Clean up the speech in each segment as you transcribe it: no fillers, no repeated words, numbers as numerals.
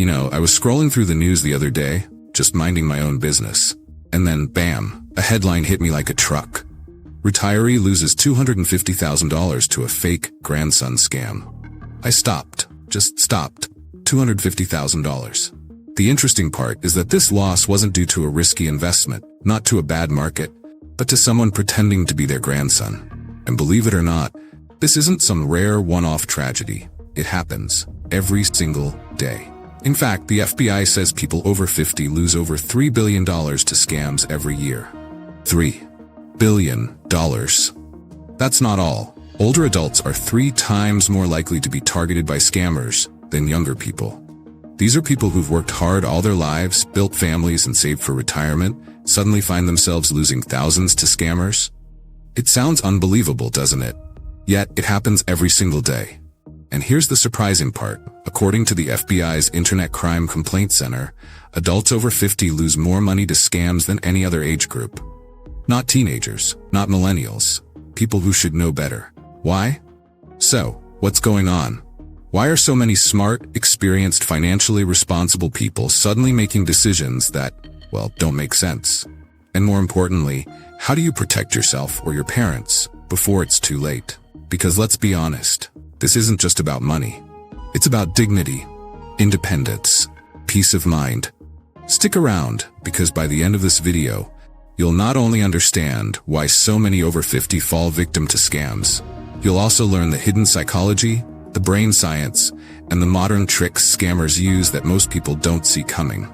I was scrolling through the news the other day, just minding my own business. And then, bam, a headline hit me like a truck. Retiree loses $250,000 to a fake grandson scam. I stopped. Just stopped. $250,000. The interesting part is that this loss wasn't due to a risky investment, not to a bad market, but to someone pretending to be their grandson. And believe it or not, this isn't some rare one-off tragedy. It happens every single day. In fact, the FBI says people over 50 lose over $3 billion to scams every year. $3 billion. That's not all. Older adults are 3 times more likely to be targeted by scammers than younger people. These are people who've worked hard all their lives, built families, and saved for retirement, suddenly find themselves losing thousands to scammers. It sounds unbelievable, doesn't it? Yet, it happens every single day. And here's the surprising part. According to the FBI's Internet Crime Complaint Center, adults over 50 lose more money to scams than any other age group. Not teenagers, not millennials, people who should know better. Why? So, what's going on? Why are so many smart, experienced, financially responsible people suddenly making decisions that, don't make sense? And more importantly, how do you protect yourself or your parents before it's too late? Because let's be honest, this isn't just about money. It's about dignity, independence, peace of mind. Stick around, because by the end of this video, you'll not only understand why so many over 50 fall victim to scams, you'll also learn the hidden psychology, the brain science, and the modern tricks scammers use that most people don't see coming.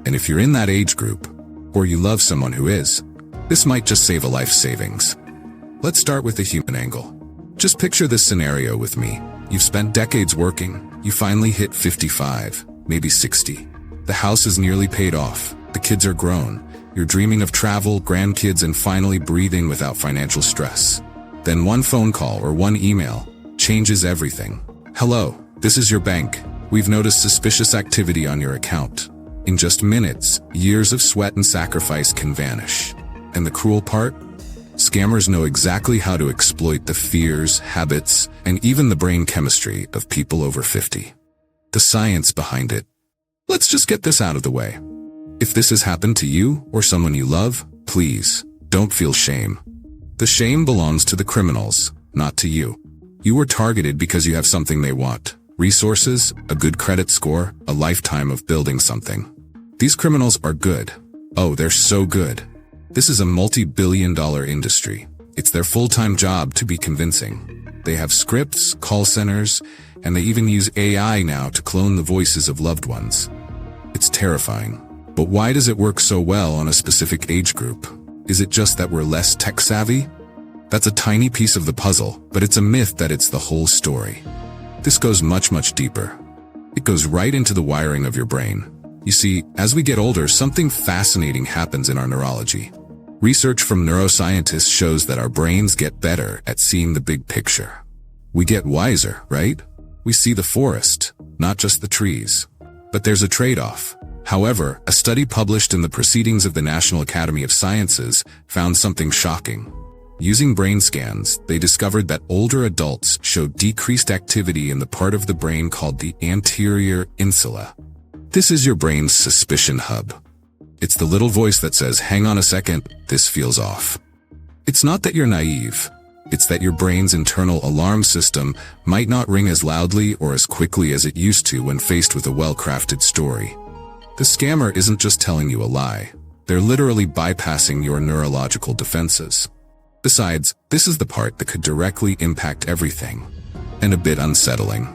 And if you're in that age group, or you love someone who is, this might just save a life savings. Let's start with the human angle. Just picture this scenario with me. You've spent decades working, you finally hit 55, maybe 60. The house is nearly paid off, the kids are grown, you're dreaming of travel, grandkids, and finally breathing without financial stress. Then one phone call or one email changes everything. Hello, this is your bank. We've noticed suspicious activity on your account. In just minutes, years of sweat and sacrifice can vanish. And the cruel part? Scammers know exactly how to exploit the fears, habits, and even the brain chemistry of people over 50. The science behind it. Let's just get this out of the way. If this has happened to you or someone you love, please, don't feel shame. The shame belongs to the criminals, not to you. You were targeted because you have something they want. Resources, a good credit score, a lifetime of building something. These criminals are good. Oh, they're so good. This is a multi-billion-dollar industry. It's their full-time job to be convincing. They have scripts, call centers, and they even use AI now to clone the voices of loved ones. It's terrifying. But why does it work so well on a specific age group? Is it just that we're less tech-savvy? That's a tiny piece of the puzzle, but it's a myth that it's the whole story. This goes much, much deeper. It goes right into the wiring of your brain. You see, as we get older, something fascinating happens in our neurology. Research from neuroscientists shows that our brains get better at seeing the big picture. We get wiser, right? We see the forest, not just the trees. But there's a trade-off. However, a study published in the Proceedings of the National Academy of Sciences found something shocking. Using brain scans, they discovered that older adults showed decreased activity in the part of the brain called the anterior insula. This is your brain's suspicion hub. It's the little voice that says, hang on a second, this feels off. It's not that you're naive. It's that your brain's internal alarm system might not ring as loudly or as quickly as it used to when faced with a well-crafted story. The scammer isn't just telling you a lie. They're literally bypassing your neurological defenses. Besides, this is the part that could directly impact everything. And a bit unsettling.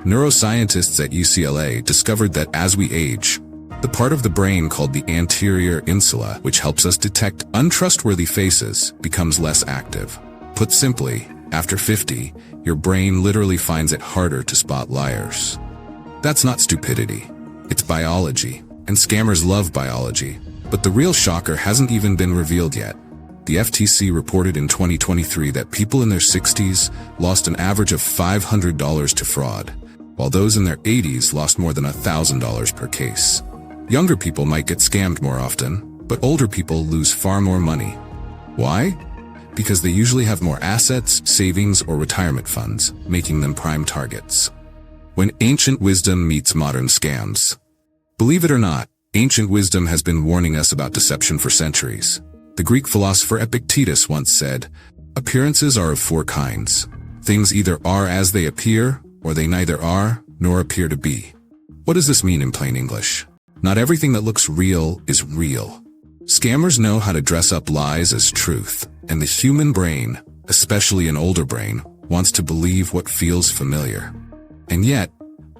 Neuroscientists at UCLA discovered that as we age, the part of the brain called the anterior insula, which helps us detect untrustworthy faces, becomes less active. Put simply, after 50, your brain literally finds it harder to spot liars. That's not stupidity. It's biology, and scammers love biology. But the real shocker hasn't even been revealed yet. The FTC reported in 2023 that people in their 60s lost an average of $500 to fraud, while those in their 80s lost more than $1,000 per case. Younger people might get scammed more often, but older people lose far more money. Why? Because they usually have more assets, savings, or retirement funds, making them prime targets. When ancient wisdom meets modern scams, Believe it or not, ancient wisdom has been warning us about deception for centuries. The Greek philosopher Epictetus once said, "Appearances are of four kinds. Things either are as they appear, or they neither are, nor appear to be." What does this mean in plain English? Not everything that looks real is real. Scammers know how to dress up lies as truth, and the human brain, especially an older brain, wants to believe what feels familiar. And yet,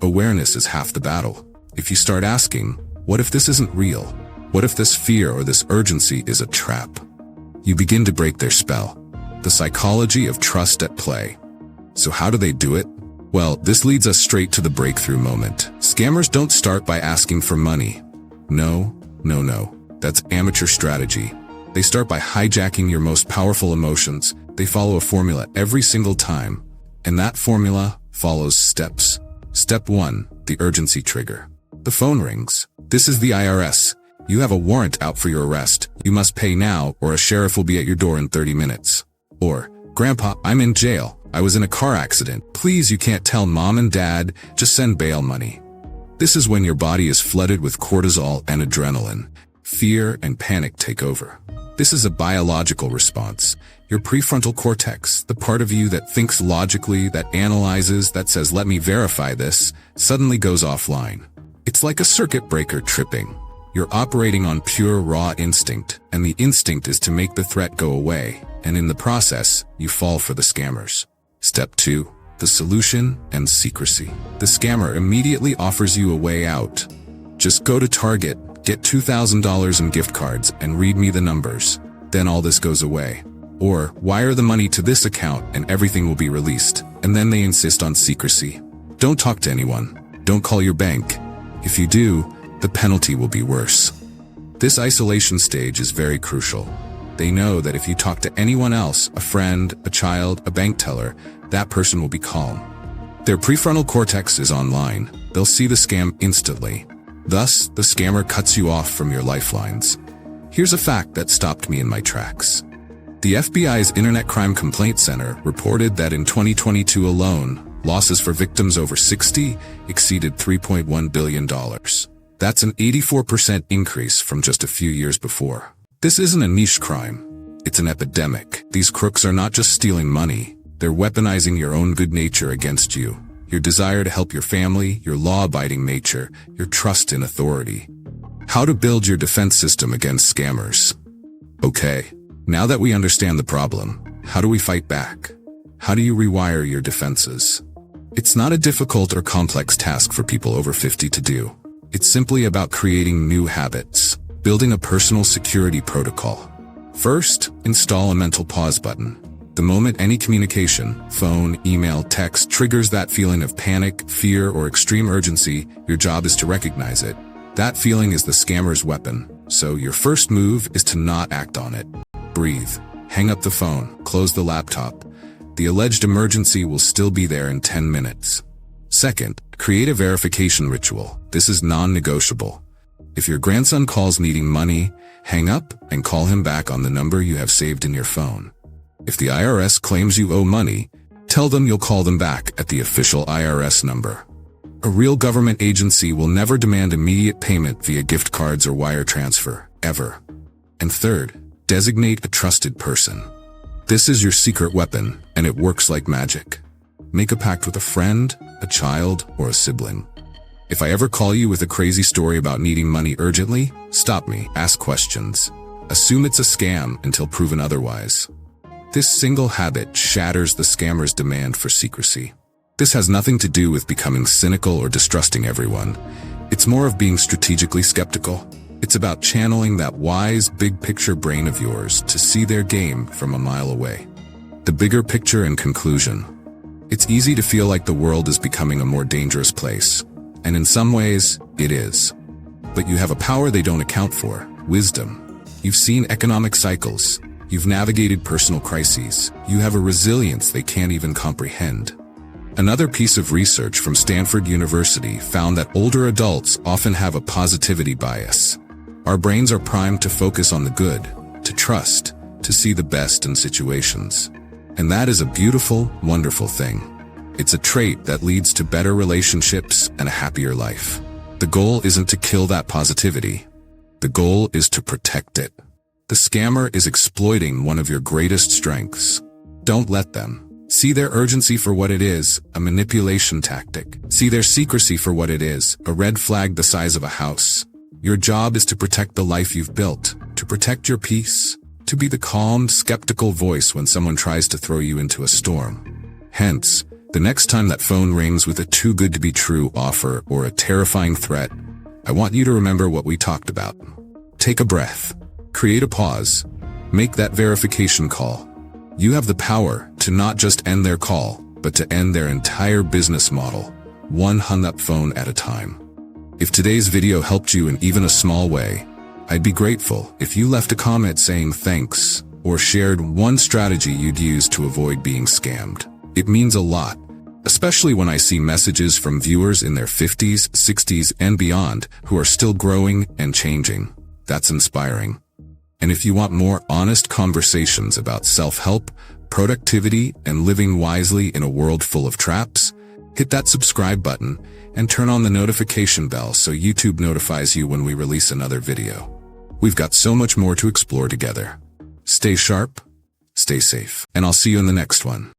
awareness is half the battle. If you start asking, what if this isn't real? What if this fear or this urgency is a trap? You begin to break their spell. The psychology of trust at play. So how do they do it? Well, this leads us straight to the breakthrough moment. Scammers don't start by asking for money. No. That's amateur strategy. They start by hijacking your most powerful emotions. They follow a formula every single time. And that formula follows steps. Step 1, the urgency trigger. The phone rings. This is the IRS. You have a warrant out for your arrest. You must pay now or a sheriff will be at your door in 30 minutes. Or, "Grandpa, I'm in jail. I was in a car accident. Please, you can't tell mom and dad. Just send bail money." This is when your body is flooded with cortisol and adrenaline. Fear and panic take over. This is a biological response. Your prefrontal cortex, the part of you that thinks logically, that analyzes, that says, "Let me verify this," suddenly goes offline. It's like a circuit breaker tripping. You're operating on pure raw instinct, and the instinct is to make the threat go away, and in the process, you fall for the scammers. Step 2, the solution and secrecy. The scammer immediately offers you a way out. Just go to Target, get $2,000 in gift cards, and read me the numbers. Then all this goes away. Or, wire the money to this account and everything will be released. And then they insist on secrecy. Don't talk to anyone. Don't call your bank. If you do, the penalty will be worse. This isolation stage is very crucial. They know that if you talk to anyone else, a friend, a child, a bank teller, that person will be calm. Their prefrontal cortex is online. They'll see the scam instantly. Thus, the scammer cuts you off from your lifelines. Here's a fact that stopped me in my tracks. The FBI's Internet Crime Complaint Center reported that in 2022 alone, losses for victims over 60 exceeded $3.1 billion. That's an 84% increase from just a few years before. This isn't a niche crime. It's an epidemic. These crooks are not just stealing money. They're weaponizing your own good nature against you. Your desire to help your family, your law-abiding nature, your trust in authority. How to build your defense system against scammers. Okay, now that we understand the problem, how do we fight back? How do you rewire your defenses? It's not a difficult or complex task for people over 50 to do. It's simply about creating new habits, building a personal security protocol. First, install a mental pause button. The moment any communication, phone, email, text, triggers that feeling of panic, fear, or extreme urgency, your job is to recognize it. That feeling is the scammer's weapon, so your first move is to not act on it. Breathe. Hang up the phone. Close the laptop. The alleged emergency will still be there in 10 minutes. Second, create a verification ritual. This is non-negotiable. If your grandson calls needing money, hang up and call him back on the number you have saved in your phone. If the IRS claims you owe money, tell them you'll call them back at the official IRS number. A real government agency will never demand immediate payment via gift cards or wire transfer, ever. And third, designate a trusted person. This is your secret weapon, and it works like magic. Make a pact with a friend, a child, or a sibling. If I ever call you with a crazy story about needing money urgently, stop me, ask questions. Assume it's a scam until proven otherwise. This single habit shatters the scammer's demand for secrecy. This has nothing to do with becoming cynical or distrusting everyone. It's more of being strategically skeptical. It's about channeling that wise, big-picture brain of yours to see their game from a mile away. The bigger picture and conclusion. It's easy to feel like the world is becoming a more dangerous place. And in some ways, it is. But you have a power they don't account for, wisdom. You've seen economic cycles. You've navigated personal crises. You have a resilience they can't even comprehend. Another piece of research from Stanford University found that older adults often have a positivity bias. Our brains are primed to focus on the good, to trust, to see the best in situations. And that is a beautiful, wonderful thing. It's a trait that leads to better relationships and a happier life. The goal isn't to kill that positivity. The goal is to protect it. The scammer is exploiting one of your greatest strengths. Don't let them. See their urgency for what it is, a manipulation tactic. See their secrecy for what it is, a red flag the size of a house. Your job is to protect the life you've built, to protect your peace, to be the calm, skeptical voice when someone tries to throw you into a storm. Hence, the next time that phone rings with a too good to be true offer or a terrifying threat, I want you to remember what we talked about. Take a breath. Create a pause. Make that verification call. You have the power to not just end their call, but to end their entire business model, one hung-up phone at a time. If today's video helped you in even a small way, I'd be grateful if you left a comment saying thanks or shared one strategy you'd use to avoid being scammed. It means a lot, especially when I see messages from viewers in their 50s, 60s, and beyond who are still growing and changing. That's inspiring. And if you want more honest conversations about self-help, productivity, and living wisely in a world full of traps, hit that subscribe button and turn on the notification bell so YouTube notifies you when we release another video. We've got so much more to explore together. Stay sharp, stay safe, and I'll see you in the next one.